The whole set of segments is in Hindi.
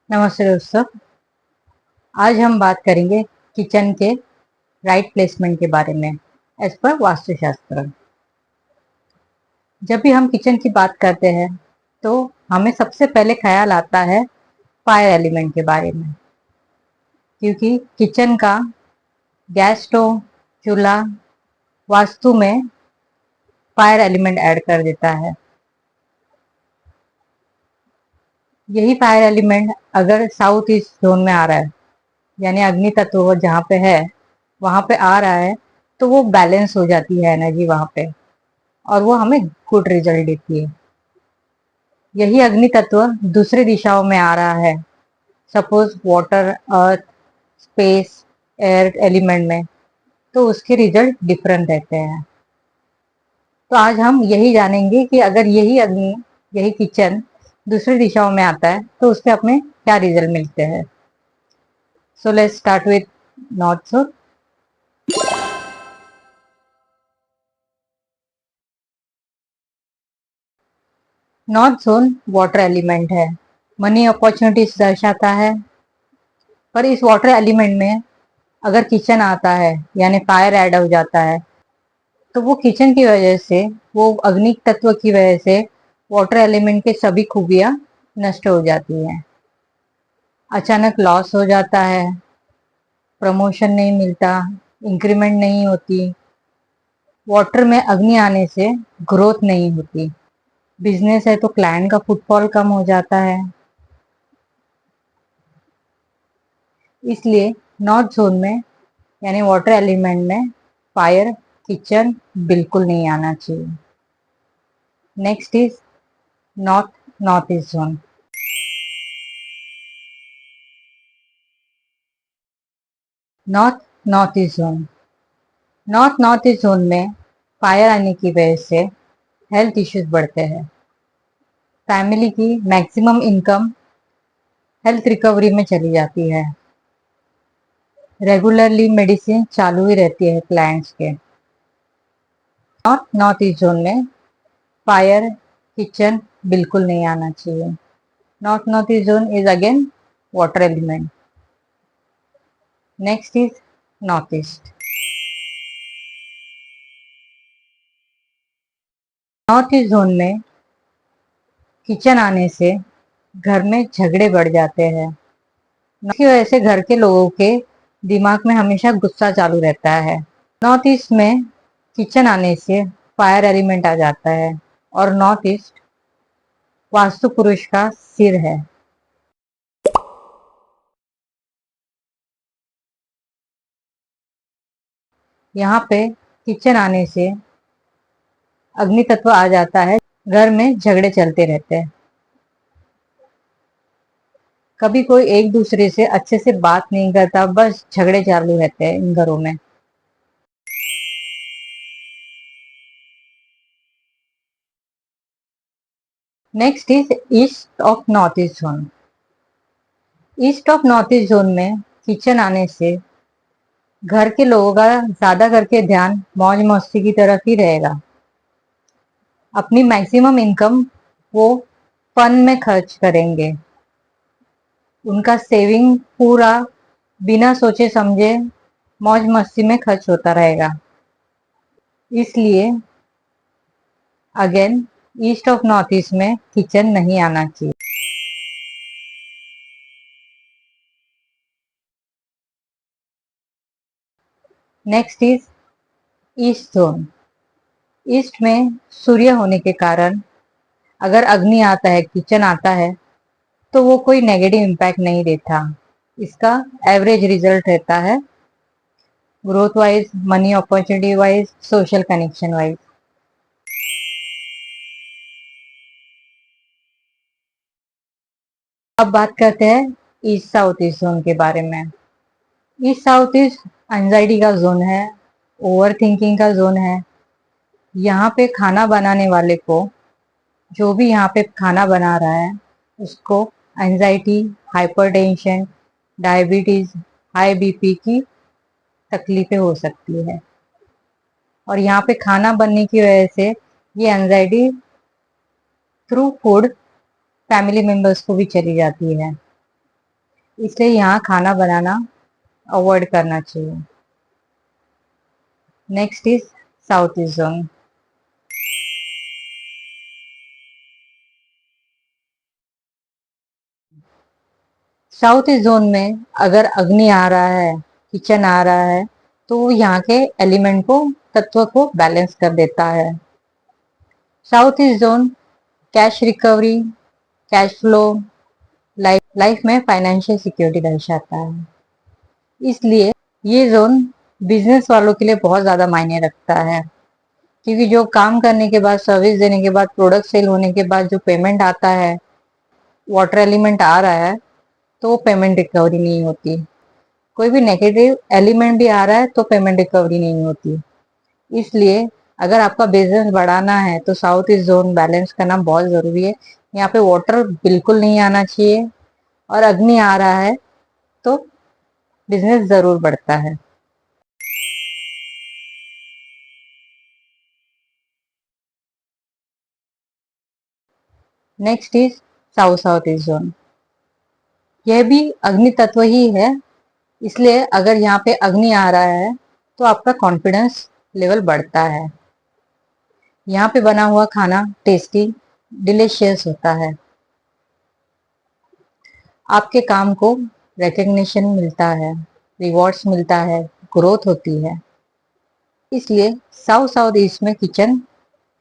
नमस्ते दोस्तों। आज हम बात करेंगे किचन के राइट प्लेसमेंट के बारे में एज पर वास्तुशास्त्र। जब भी हम किचन की बात करते हैं तो हमें सबसे पहले ख्याल आता है फायर एलिमेंट के बारे में, क्योंकि किचन का गैस स्टोव, चूल्हा वास्तु में फायर एलिमेंट ऐड कर देता है। यही फायर एलिमेंट अगर साउथ ईस्ट जोन में आ रहा है, यानी अग्नि तत्व जहाँ पे है वहां पे आ रहा है, तो वो बैलेंस हो जाती है एनर्जी वहां पे, और वो हमें गुड रिजल्ट देती है। यही अग्नि तत्व दूसरी दिशाओं में आ रहा है, सपोज वाटर, अर्थ, स्पेस, एयर एलिमेंट में, तो उसके रिजल्ट डिफरेंट रहते हैं। तो आज हम यही जानेंगे कि अगर यही अग्नि, यही किचन दूसरी दिशाओं में आता है तो उसके हमें क्या रिजल्ट मिलते हैं। So let's start with north zone. North zone water element है, मनी अपॉर्चुनिटीज दर्शाता है। पर इस वाटर एलिमेंट में अगर किचन आता है यानी फायर ऐड हो जाता है, तो वो किचन की वजह से, वो अग्नि तत्व की वजह से वाटर एलिमेंट के सभी खूबियां नष्ट हो जाती हैं। अचानक लॉस हो जाता है, प्रमोशन नहीं मिलता, इंक्रीमेंट नहीं होती। वाटर में अग्नि आने से ग्रोथ नहीं होती। बिजनेस है तो क्लाइंट का फुटफॉल कम हो जाता है। इसलिए नॉर्थ जोन में यानी वाटर एलिमेंट में फायर किचन बिल्कुल नहीं आना चाहिए। Next is north north east zone. North north east zone, north north east zone में फायर आने की वजह से हेल्थ इश्यूज बढ़ते हैं। फैमिली की मैक्सिमम इनकम हेल्थ रिकवरी में चली जाती है। रेगुलरली मेडिसिन चालू ही रहती है क्लाइंट्स के। नॉर्थ नॉर्थ ईस्ट जोन में फायर किचन बिल्कुल नहीं आना चाहिए। North north east zone is again water element. Next is north east. North east zone में किचन आने से घर में झगड़े बढ़ जाते हैं। इसकी वजह से घर के लोगों के दिमाग में हमेशा गुस्सा चालू रहता है। नॉर्थ ईस्ट में किचन आने से फायर एलिमेंट आ जाता है, और नॉर्थ ईस्ट वास्तु पुरुष का सिर है। यहाँ पे किचन आने से अग्नि तत्व आ जाता है, घर में झगड़े चलते रहते हैं। कभी कोई एक दूसरे से अच्छे से बात नहीं करता, बस झगड़े चालू रहते हैं इन घरों में। Next is east of north east zone. East of north east zone में किचन आने से घर के लोगों का ज्यादा करके ध्यान मौज मस्ती की तरफ ही रहेगा। अपनी मैक्सिमम इनकम वो फन में खर्च करेंगे। उनका सेविंग पूरा बिना सोचे समझे मौज मस्ती में खर्च होता रहेगा। इसलिए again east of north east में किचन नहीं आना चाहिए। Next is east zone. East में सूर्य होने के कारण अगर अग्नि आता है, किचन आता है, तो वो कोई नेगेटिव इम्पैक्ट नहीं देता। इसका एवरेज रिजल्ट रहता है, growth wise, money opportunity wise, social connection wise. अब बात करते हैं ईस्ट साउथ ईस्ट जोन के बारे में। ईस्ट साउथ ईस्ट एंजाइटी का जोन है, ओवर थिंकिंग का जोन है। यहाँ पे खाना बनाने वाले को, जो भी यहाँ पे खाना बना रहा है, उसको anxiety, hypertension, diabetes, high BP की तकलीफें हो सकती है। और यहाँ पे खाना बनने की वजह से ये anxiety through food family members को भी चली जाती है। इसलिए यहाँ खाना बनाना अवॉइड करना चाहिए। Next is south east zone. South east zone में अगर अग्नि आ रहा है, किचन आ रहा है, तो वो यहाँ के एलिमेंट को, तत्व को बैलेंस कर देता है। South east zone cash recovery, cash flow, life में फाइनेंशियल सिक्योरिटी दर्शाता है। इसलिए ये जोन बिजनेस वालों के लिए बहुत ज्यादा मायने रखता है, क्योंकि जो काम करने के बाद, सर्विस देने के बाद, प्रोडक्ट सेल होने के बाद जो पेमेंट आता है, वाटर एलिमेंट आ रहा है, तो वो पेमेंट रिकवरी नहीं होती। कोई भी नेगेटिव एलिमेंट भी आ रहा है तो पेमेंट रिकवरी नहीं होती। इसलिए अगर आपका बिजनेस बढ़ाना है तो साउथ ईस्ट जोन बैलेंस करना बहुत जरूरी है। यहाँ पे वाटर बिल्कुल नहीं आना चाहिए, और अग्नि आ रहा है तो बिजनेस जरूर बढ़ता है। Next is south south east zone. यह भी अग्नि तत्व ही है, इसलिए अगर यहाँ पे अग्नि आ रहा है तो आपका कॉन्फिडेंस लेवल बढ़ता है। यहाँ पे बना हुआ खाना टेस्टी, डिलीशियस होता है। आपके काम को रिकग्निशन मिलता है, रिवॉर्ड्स मिलता है, ग्रोथ होती है। इसलिए साउथ साउथ ईस्ट में किचन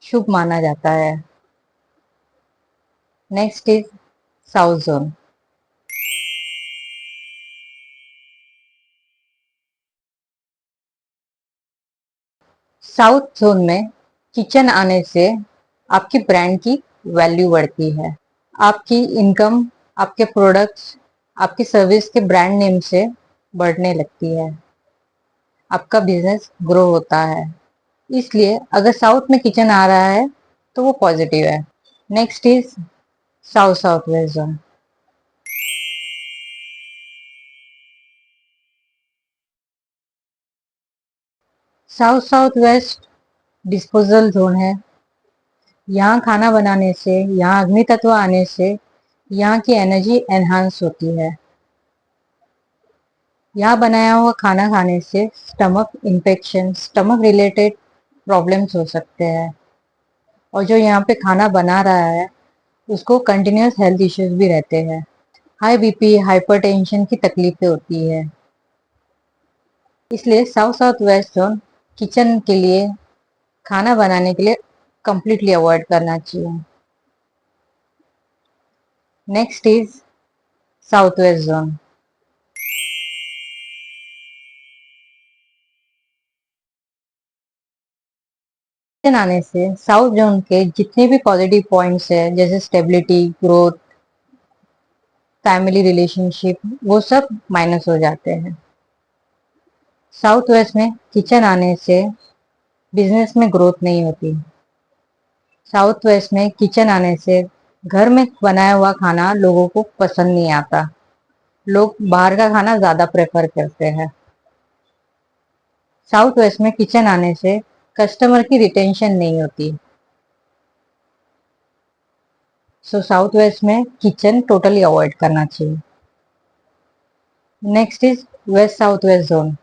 शुभ माना जाता है। Next is south zone. South zone में किचन आने से आपकी ब्रांड की वैल्यू बढ़ती है। आपकी इनकम, आपके प्रोडक्ट्स, आपकी सर्विस के ब्रांड नेम से बढ़ने लगती है। आपका बिजनेस ग्रो होता है। इसलिए अगर साउथ में किचन आ रहा है तो वो पॉजिटिव है। Next is south south west zone. South south waste disposal zone है। यहाँ खाना बनाने से, यहाँ अग्नि तत्व आने से यहाँ की एनर्जी एनहांस होती है। यहाँ बनाया हुआ खाना खाने से stomach infection, stomach related problems हो सकते हैं। और जो यहाँ पे खाना बना रहा है उसको कंटिन्यूस हेल्थ इश्यूज भी रहते हैं। हाई बीपी, हाइपरटेंशन की तकलीफें होती है। इसलिए south south west zone kitchen के लिए, खाना बनाने के लिए कंप्लीटली अवॉइड करना चाहिए। Next is south west zone. Kitchen आने से साउथ जोन के जितने भी पॉजिटिव पॉइंट्स है, जैसे स्टेबिलिटी, ग्रोथ, फैमिली रिलेशनशिप, वो सब माइनस हो जाते हैं। साउथ वेस्ट में किचन आने से बिजनेस में ग्रोथ नहीं होती। साउथ वेस्ट में किचन आने से घर में बनाया हुआ खाना लोगों को पसंद नहीं आता। लोग बाहर का खाना ज्यादा प्रेफर करते हैं। साउथ वेस्ट में किचन आने से कस्टमर की रिटेंशन नहीं होती। सो साउथ वेस्ट में किचन टोटली अवॉइड करना चाहिए। Next is west south west zone.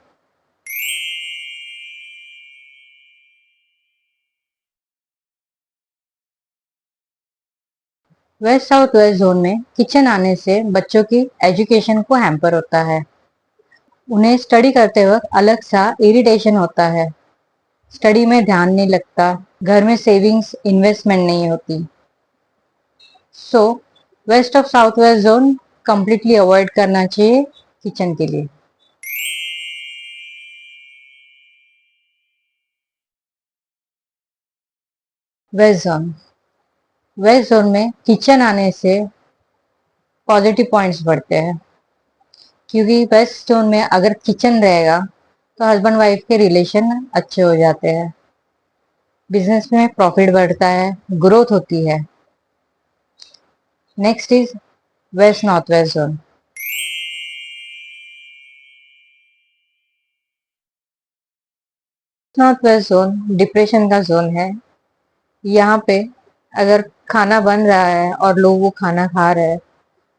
West south west zone में किचन आने से बच्चों की एजुकेशन को हैम्पर होता है। उन्हें स्टडी करते वक्त अलग सा इरिटेशन होता है। स्टडी में ध्यान नहीं लगता। घर में सेविंग्स, इन्वेस्टमेंट नहीं होती। So west of south west zone completely avoid करना चाहिए किचन के लिए। West zone. वेस्ट जोन में किचन आने से पॉजिटिव पॉइंट्स बढ़ते हैं, क्योंकि वेस्ट जोन में अगर किचन रहेगा तो हस्बैंड वाइफ के रिलेशन अच्छे हो जाते हैं, बिजनेस में प्रॉफिट बढ़ता है, ग्रोथ होती है। Next is west north west zone. North west zone depression का जोन है। यहाँ पे अगर खाना बन रहा है और लोग वो खाना खा रहे हैं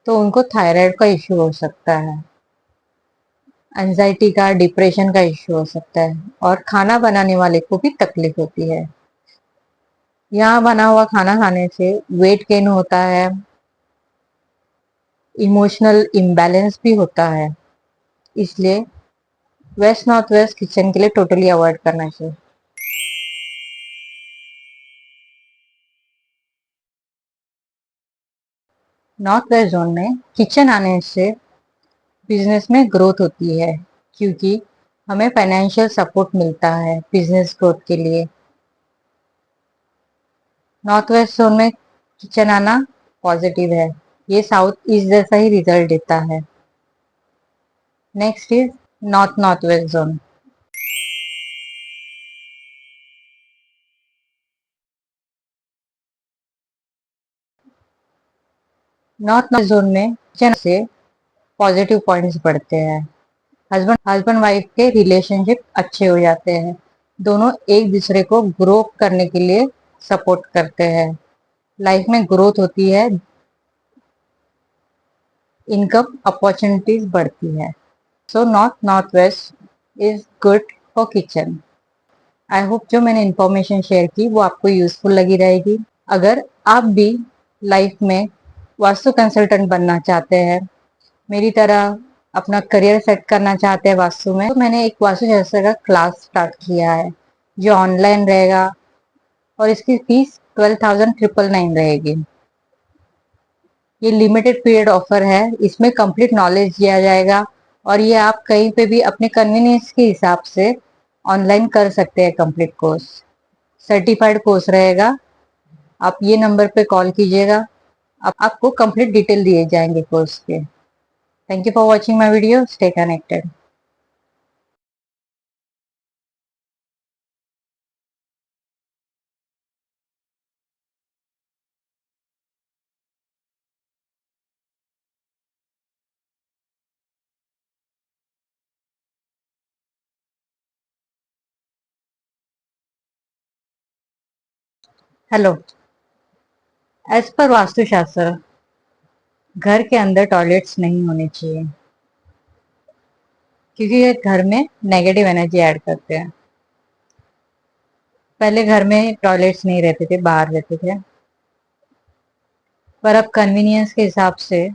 तो उनको थायराइड का इश्यू हो सकता है, एंजाइटी का, डिप्रेशन का इश्यू हो सकता है, और खाना बनाने वाले को भी तकलीफ होती है। यहाँ बना हुआ खाना खाने से वेट गेन होता है, इमोशनल इम्बैलेंस भी होता है। इसलिए वेस्ट नॉर्थ वेस्ट किचन के लिए टोटली अवॉइड करना चाहिए। नॉर्थ वेस्ट जोन में किचन आने से बिजनेस में ग्रोथ होती है, क्योंकि हमें फाइनेंशियल सपोर्ट मिलता है बिजनेस ग्रोथ के लिए। नॉर्थ वेस्ट जोन में किचन आना पॉजिटिव है, ये साउथ ईस्ट जैसा ही रिजल्ट देता है। Next is north north west zone. North north zone में किचन से पॉजिटिव पॉइंट्स बढ़ते हैं। हस्बैंड हस्बैंड वाइफ के रिलेशनशिप अच्छे हो जाते हैं, दोनों एक दूसरे को ग्रो करने के लिए सपोर्ट करते हैं, लाइफ में ग्रोथ होती है, इनकम अपॉर्चुनिटीज बढ़ती है। So north north west is good for kitchen. I hope जो मैंने इंफॉर्मेशन शेयर की वो आपको यूजफुल लगी रहेगी। अगर आप भी लाइफ में वास्तु कंसल्टेंट बनना चाहते हैं, मेरी तरह अपना करियर सेट करना चाहते हैं वास्तु में, तो मैंने एक वास्तु शास्त्र का क्लास स्टार्ट किया है जो ऑनलाइन रहेगा, और इसकी फीस 12,999 रहेगी। ये लिमिटेड पीरियड ऑफर है, इसमें कंप्लीट नॉलेज दिया जाएगा, और ये आप कहीं पे भी अपने कन्वीनियंस के हिसाब से ऑनलाइन कर सकते हैं। कंप्लीट कोर्स सर्टिफाइड कोर्स रहेगा। आप ये नंबर पे कॉल कीजिएगा, आपको कंप्लीट डिटेल दिए जाएंगे कोर्स के। Thank you for watching my video, stay connected. Hello. As पर वास्तुशास्त्र घर के अंदर टॉयलेट्स नहीं होने चाहिए, क्योंकि ये घर में नेगेटिव एनर्जी ऐड करते हैं। पहले घर में टॉयलेट्स नहीं रहते थे, बाहर रहते थे, पर अब कन्वीनियंस के हिसाब से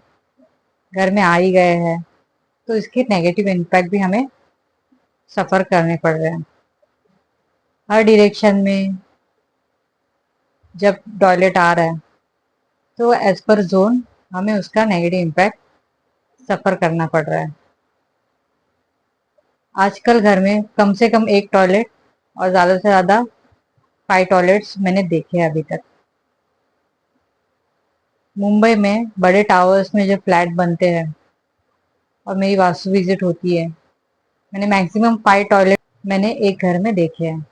घर में आ ही गए हैं, तो इसके नेगेटिव इम्पैक्ट भी हमें सफर करने पड़ रहे हैं। हर डायरेक्शन में जब टॉयलेट आ रहा है, तो एज पर जोन हमें उसका नेगेटिव इम्पैक्ट सफर करना पड़ रहा है। आजकल घर में कम से कम एक टॉयलेट, और ज़्यादा से ज़्यादा 5 टॉयलेट्स मैंने देखे हैं अभी तक। मुंबई में बड़े टावर्स में जो फ्लैट बनते हैं और मेरी वास्तु विजिट होती है, मैंने मैक्सिमम 5 टॉयलेट मैंने एक घर में देखे हैं।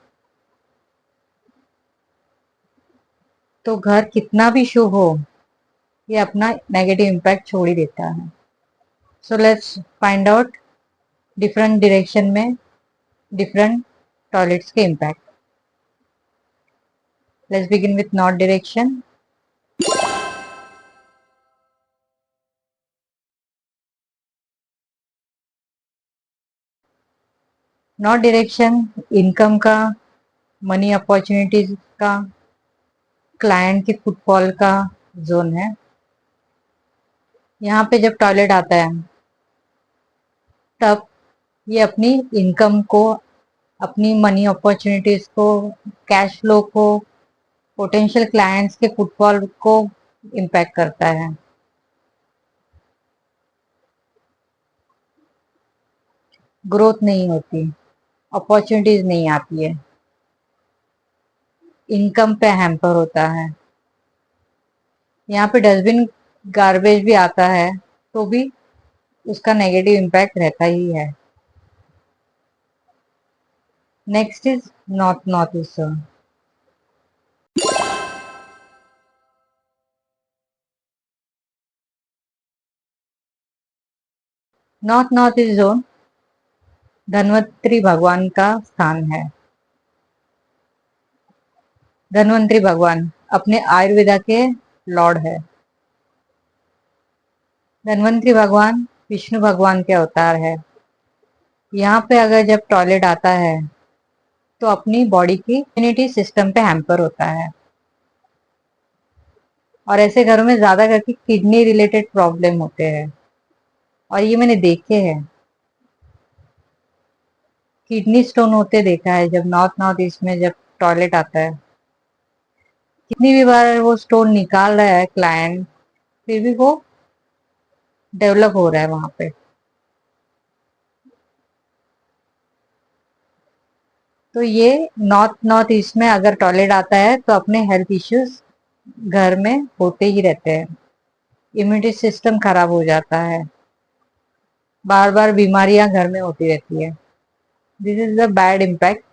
तो घर कितना भी शुभ हो, ये अपना नेगेटिव इम्पैक्ट छोड़ ही देता है। So let's find out different direction में डिफरेंट टॉयलेट्स के impact. Let's begin with north direction. North direction income का, मनी अपॉर्चुनिटीज का, क्लाइंट के फुटफॉल का जोन है। यहाँ पे जब टॉयलेट आता है, तब ये अपनी इनकम को, अपनी मनी अपॉर्चुनिटीज को, कैश फ्लो को, पोटेंशियल क्लाइंट्स के फुटफॉल को इम्पैक्ट करता है। ग्रोथ नहीं होती, अपॉर्चुनिटीज नहीं आती है, इनकम पे हैम्पर होता है। यहाँ पे डस्टबिन गार्बेज भी आता है, तो भी उसका नेगेटिव इम्पैक्ट रहता ही है। Next is north north east zone. North north east zone Dhanvantari भगवान का स्थान है। धन्वंतरी भगवान अपने आयुर्वेदा के लॉर्ड है। धन्वंतरी भगवान विष्णु भगवान के अवतार है। यहाँ पे अगर जब टॉयलेट आता है तो अपनी बॉडी की इम्यूनिटी सिस्टम पे हैम्पर होता है, और ऐसे घरों में ज्यादा करके किडनी रिलेटेड प्रॉब्लम होते हैं, और ये मैंने देखे हैं। किडनी स्टोन होते देखा है जब नॉर्थ ईस्ट में जब टॉयलेट आता है। कितनी भी बार वो स्टोन निकाल रहा है क्लाइंट, फिर भी वो डेवलप हो रहा है वहां पे। तो ये नॉर्थ ईस्ट में अगर टॉयलेट आता है तो अपने हेल्थ इश्यूज घर में होते ही रहते हैं। इम्यूनिटी सिस्टम खराब हो जाता है, बार बार बीमारियां घर में होती रहती है। This is the bad impact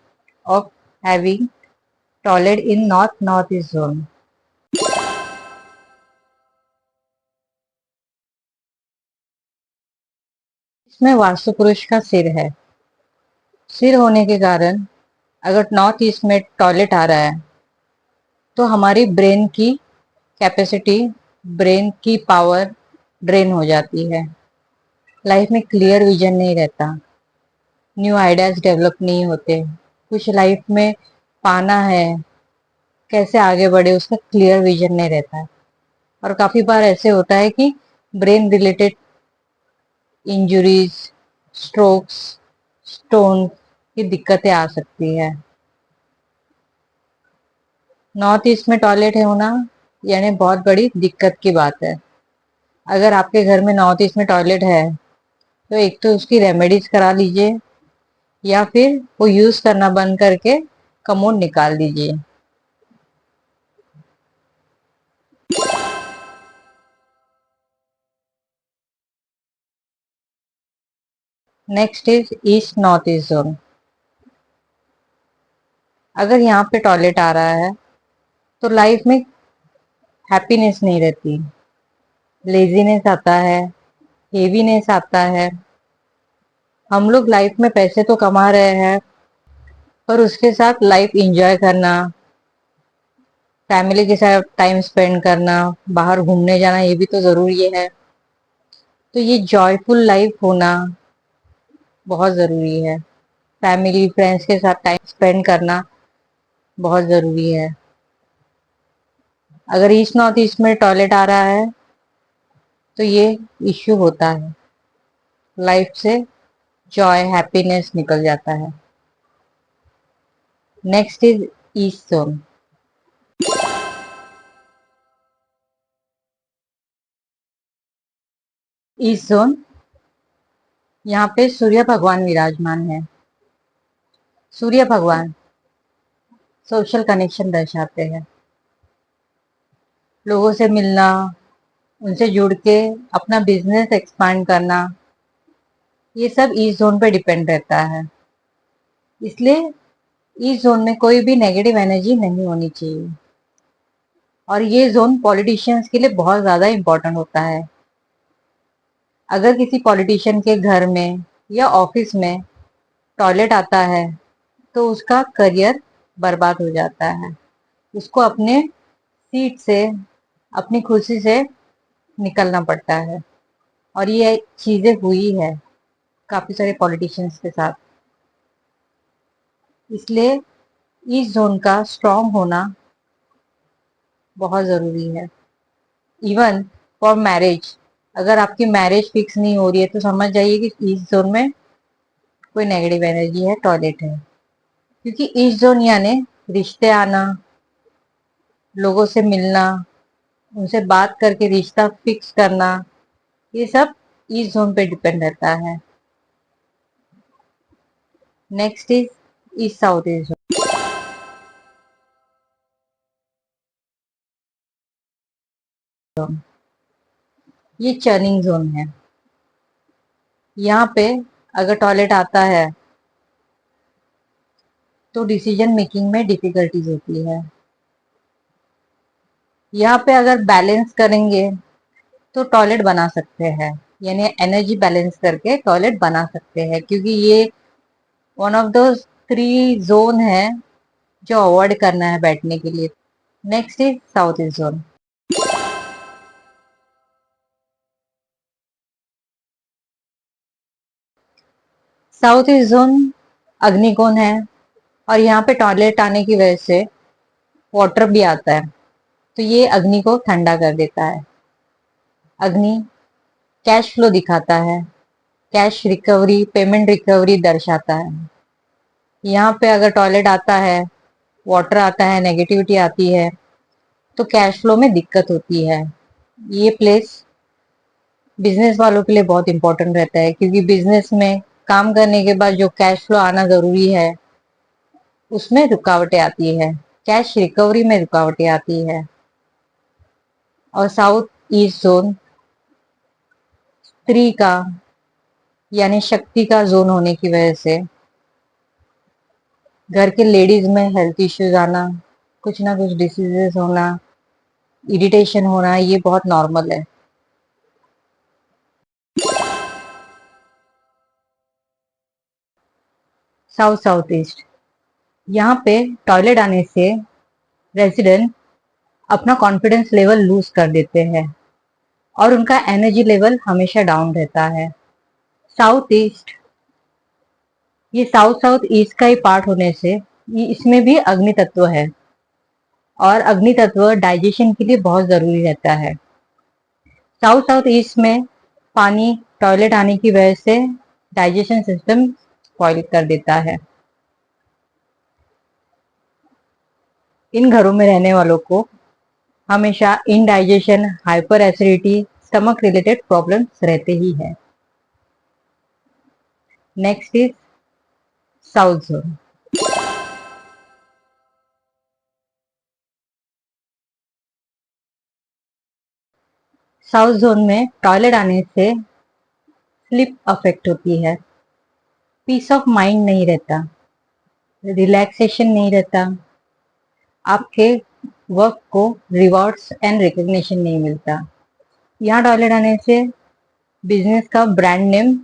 of having toilet in north east zone. इसमें वास्तु पुरुष का सिर है। सिर होने के कारण अगर नॉर्थ ईस्ट में टॉयलेट आ रहा है तो हमारी ब्रेन की कैपेसिटी, ब्रेन की पावर ड्रेन हो जाती है। लाइफ में क्लियर विजन नहीं रहता, न्यू आइडियाज डेवलप नहीं होते, कुछ लाइफ में पाना है, कैसे आगे बढ़े उसका क्लियर विजन नहीं रहता है। और काफी बार ऐसे होता है कि brain related injuries, strokes, stone की दिक्कतें आ सकती है। नॉर्थ ईस्ट में टॉयलेट है होना यानी बहुत बड़ी दिक्कत की बात है। अगर आपके घर में नॉर्थ ईस्ट में टॉयलेट है तो एक तो उसकी रेमेडीज करा लीजिए, या फिर वो यूज करना बंद करके कमोड निकाल दीजिए। Next is east north east zone. अगर यहाँ पे टॉयलेट आ रहा है तो लाइफ में हैप्पीनेस नहीं रहती, लेजीनेस आता है, हेवीनेस आता है। हम लोग लाइफ में पैसे तो कमा रहे हैं, पर उसके साथ लाइफ एंजॉय करना, फैमिली के साथ टाइम स्पेंड करना, बाहर घूमने जाना, ये भी तो जरूरी है। तो ये जॉयफुल लाइफ होना बहुत जरूरी है। फैमिली फ्रेंड्स के साथ टाइम स्पेंड करना बहुत जरूरी है। अगर ईस्ट नॉर्थ ईस्ट में टॉयलेट आ रहा है तो ये इश्यू होता है, लाइफ से जॉय हैप्पीनेस निकल जाता है। Next is east zone. East zone, यहाँ पे सूर्य भगवान विराजमान है। सूर्य भगवान सोशल कनेक्शन दर्शाते हैं, लोगों से मिलना, उनसे जुड़ के अपना बिजनेस एक्सपांड करना, ये सब ईस्ट जोन पे डिपेंड रहता है। इसलिए इस जोन में कोई भी नेगेटिव एनर्जी नहीं होनी चाहिए। और ये जोन पॉलिटिशियंस के लिए बहुत ज्यादा इंपॉर्टेंट होता है। अगर किसी पॉलिटिशियन के घर में या ऑफिस में टॉयलेट आता है तो उसका करियर बर्बाद हो जाता है। उसको अपने सीट से, अपनी कुर्सी से निकलना पड़ता है। और ये चीजें हुई है काफी सारे पॉलिटिशियंस के साथ। इसलिए इस जोन का स्ट्रांग होना बहुत जरूरी है। इवन फॉर मैरिज, अगर आपकी मैरिज फिक्स नहीं हो रही है तो समझ जाइए कि इस जोन में कोई नेगेटिव एनर्जी है, टॉयलेट है। क्योंकि इस जोन यानी रिश्ते आना, लोगों से मिलना, उनसे बात करके रिश्ता फिक्स करना, ये सब इस जोन पे डिपेंड रहता है। Next is east south east zone. ये चर्निंग जोन है। यहाँ पे अगर टॉयलेट आता है तो डिसीजन मेकिंग में डिफिकल्टीज होती है। यहाँ पे अगर बैलेंस करेंगे तो टॉयलेट बना सकते हैं, यानी एनर्जी बैलेंस करके टॉयलेट बना सकते हैं, क्योंकि ये वन ऑफ द 3 जोन है जो अवॉइड करना है बैठने के लिए। Next is south east zone. South east zone अग्निकोण है, और यहाँ पे टॉयलेट आने की वजह से वाटर भी आता है, तो ये अग्नि को ठंडा कर देता है। अग्नि कैश फ्लो दिखाता है, कैश रिकवरी, पेमेंट रिकवरी दर्शाता है। यहाँ पे अगर टॉयलेट आता है, वाटर आता है, नेगेटिविटी आती है, तो कैश फ्लो में दिक्कत होती है। ये प्लेस बिजनेस वालों के लिए बहुत इंपॉर्टेंट रहता है, क्योंकि बिजनेस में काम करने के बाद जो कैश फ्लो आना जरूरी है, उसमें रुकावटें आती है, कैश रिकवरी में रुकावटें आती है। और साउथ ईस्ट जोन स्त्री का यानी शक्ति का जोन होने की वजह से घर के लेडीज में हेल्थ इश्यूज आना, कुछ ना कुछ डिसीजेस होना, इरिटेशन होना, ये बहुत नॉर्मल है। साउथ साउथ ईस्ट, यहाँ पे टॉयलेट आने से रेजिडेंट अपना कॉन्फिडेंस लेवल लूज कर देते हैं, और उनका एनर्जी लेवल हमेशा डाउन रहता है। साउथ ईस्ट, ये साउथ साउथ ईस्ट का ही पार्ट होने से ये इसमें भी अग्नि तत्व है, और अग्नि तत्व डाइजेशन के लिए बहुत जरूरी रहता है। साउथ साउथ ईस्ट में पानी टॉयलेट आने की वजह से डाइजेशन सिस्टम स्पॉइल कर देता है। इन घरों में रहने वालों को हमेशा indigestion, hyper acidity, stomach related problems रहते ही है। Next is south zone. South zone में टॉयलेट आने से स्लीप अफेक्ट होती है, पीस ऑफ माइंड नहीं रहता, रिलैक्सेशन नहीं रहता, आपके वर्क को रिवॉर्ड्स एंड रिकग्निशन नहीं मिलता। यहाँ टॉयलेट आने से बिजनेस का ब्रांड नेम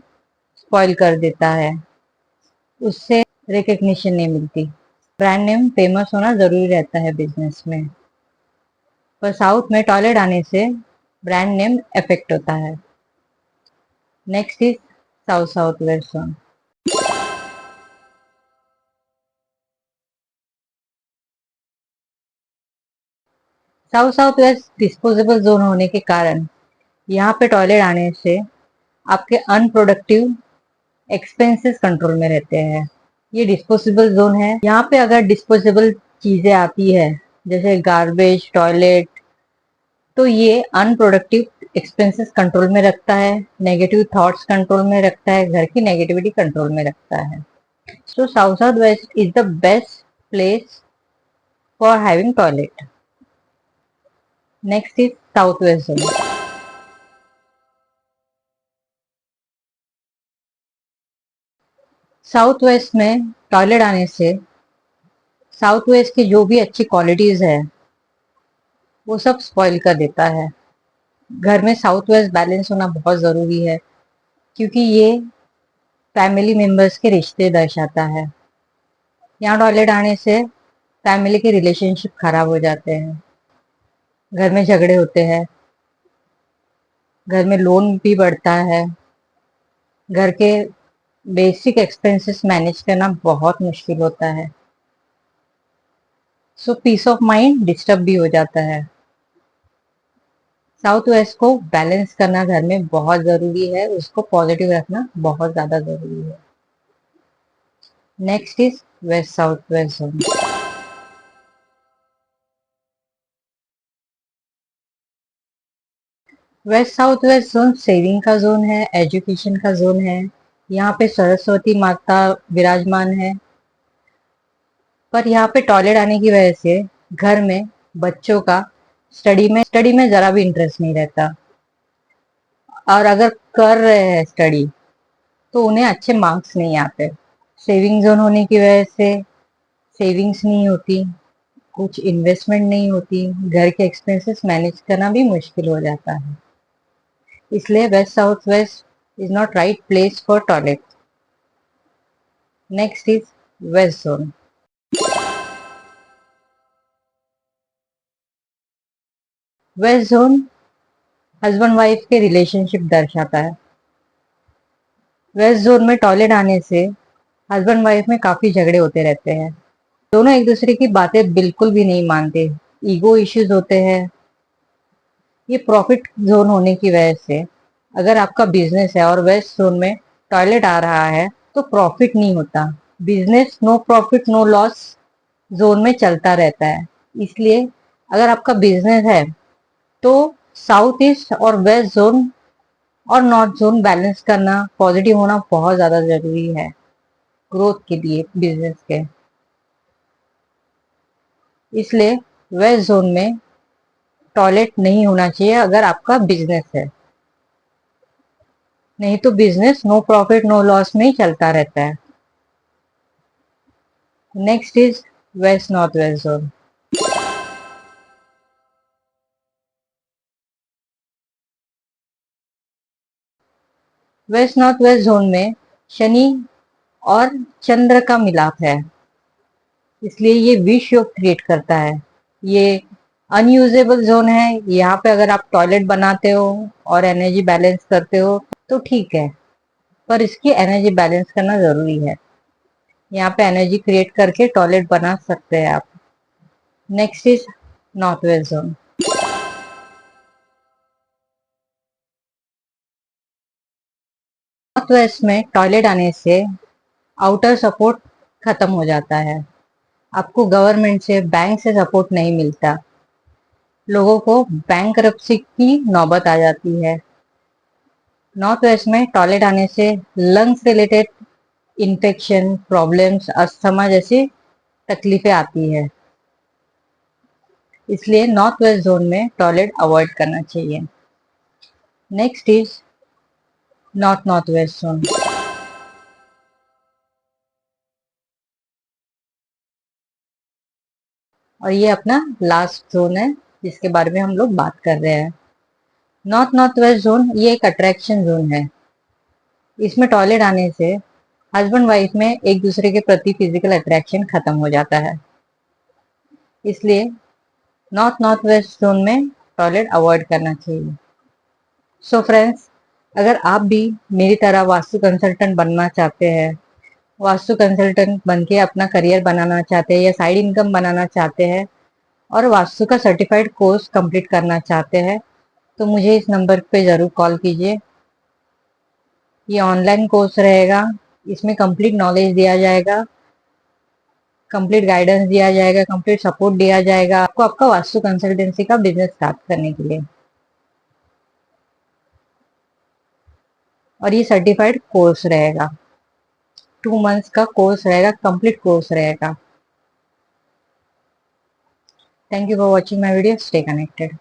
स्पॉइल कर देता है, उससे रिकग्निशन नहीं मिलती। ब्रांड नेम फेमस होना जरूरी रहता है बिजनेस में, पर साउथ में टॉयलेट आने से ब्रांड नेम इफेक्ट होता है। Next is south south west zone. South south waste disposable zone होने के कारण यहाँ पे टॉयलेट आने से आपके अनप्रोडक्टिव एक्सपेंसेस कंट्रोल में रहते हैं। ये डिस्पोजेबल जोन है, यहाँ पे अगर डिस्पोजेबल चीजें आती है, जैसे गार्बेज, टॉयलेट, तो ये अनप्रोडक्टिव एक्सपेंसेस कंट्रोल में रखता है, नेगेटिव थॉट्स कंट्रोल में रखता है, घर की नेगेटिविटी कंट्रोल में रखता है। So south south west is the best place for having toilet. Next is south west zone. South west में टॉयलेट आने से साउथ वेस्ट की जो भी अच्छी क्वालिटीज है, वो सब स्पॉइल कर देता है। घर में साउथ वेस्ट बैलेंस होना बहुत ज़रूरी है, क्योंकि ये फैमिली मेंबर्स के रिश्ते दर्शाता है। यहाँ टॉयलेट आने से फैमिली के रिलेशनशिप खराब हो जाते हैं, घर में झगड़े होते हैं, घर में लोन भी बढ़ता है, घर के बेसिक एक्सपेंसेस मैनेज करना बहुत मुश्किल होता है। सो पीस ऑफ माइंड डिस्टर्ब भी हो जाता है। साउथ वेस्ट को बैलेंस करना घर में बहुत ज़रूरी है, उसको पॉजिटिव रखना बहुत ज़्यादा ज़रूरी है। Next is west south west zone. West south west zone saving का जोन है, एजुकेशन का जोन है। यहाँ पे सरस्वती माता विराजमान है, पर यहाँ पे टॉयलेट आने की वजह से घर में बच्चों का स्टडी में जरा भी इंटरेस्ट नहीं रहता, और अगर कर रहे हैं स्टडी तो उन्हें अच्छे मार्क्स नहीं आते। सेविंग जोन होने की वजह से सेविंग्स नहीं होती, कुछ इन्वेस्टमेंट नहीं होती, घर के एक्सपेंसेस मैनेज करना भी मुश्किल हो जाता है। इसलिए west south west is not right place for toilet. Next is waste zone. West zone husband wife के रिलेशनशिप दर्शाता है। वेस्ट जोन में टॉयलेट आने से हस्बैंड वाइफ में काफी झगड़े होते रहते हैं। दोनों एक दूसरे की बातें बिल्कुल भी नहीं मानते। ईगो इश्यूज होते हैं। ये प्रॉफिट जोन होने की वजह से अगर आपका बिजनेस है और वेस्ट जोन में टॉयलेट आ रहा है तो प्रॉफिट नहीं होता। Business no profit no loss zone में चलता रहता है। इसलिए अगर आपका बिजनेस है तो साउथ ईस्ट और वेस्ट जोन और नॉर्थ जोन बैलेंस करना, पॉजिटिव होना बहुत ज्यादा जरूरी है ग्रोथ के लिए बिजनेस के। इसलिए वेस्ट जोन में टॉयलेट नहीं होना चाहिए अगर आपका बिजनेस है। नहीं तो business no profit no loss में ही चलता रहता है। Next is west north west zone. West north west zone में शनि और चंद्र का मिलाप है, इसलिए ये विष योग क्रिएट करता है। ये अनयूजेबल जोन है। यहाँ पे अगर आप टॉयलेट बनाते हो और एनर्जी बैलेंस करते हो तो ठीक है, पर इसकी एनर्जी बैलेंस करना जरूरी है। यहाँ पे एनर्जी क्रिएट करके टॉयलेट बना सकते हैं आप। Next is north west zone. North west में टॉयलेट आने से आउटर सपोर्ट खत्म हो जाता है। आपको गवर्नमेंट से, बैंक से सपोर्ट नहीं मिलता। लोगों को बैंकरप्सी की नौबत आ जाती है। नॉर्थ वेस्ट में टॉयलेट आने से lungs related infection, problems, asthma जैसी तकलीफें आती है। इसलिए नॉर्थ वेस्ट जोन में टॉयलेट अवॉइड करना चाहिए। Next is north north west zone. और ये अपना लास्ट जोन है जिसके बारे में हम लोग बात कर रहे हैं। नॉर्थ नॉर्थ वेस्ट जोन ये एक अट्रैक्शन जोन है। इसमें टॉयलेट आने से हस्बैंड वाइफ में एक दूसरे के प्रति फिजिकल अट्रैक्शन खत्म हो जाता है। इसलिए नॉर्थ नॉर्थ वेस्ट जोन में टॉयलेट अवॉइड करना चाहिए। सो फ्रेंड्स, अगर आप भी मेरी तरह वास्तु कंसल्टेंट बनना चाहते हैं, वास्तु कंसल्टेंट बन के अपना करियर बनाना चाहते हैं या साइड इनकम बनाना चाहते हैं और वास्तु का सर्टिफाइड कोर्स कंप्लीट करना चाहते हैं तो मुझे इस नंबर पे ज़रूर कॉल कीजिए। ये ऑनलाइन कोर्स रहेगा। इसमें कंप्लीट नॉलेज दिया जाएगा, कंप्लीट गाइडेंस दिया जाएगा, कंप्लीट सपोर्ट दिया जाएगा आपको आपका वास्तु कंसल्टेंसी का बिजनेस स्टार्ट करने के लिए। और ये सर्टिफाइड कोर्स रहेगा, 2 मंथ्स का कोर्स रहेगा, कंप्लीट कोर्स रहेगा। Thank you for watching my video. Stay connected.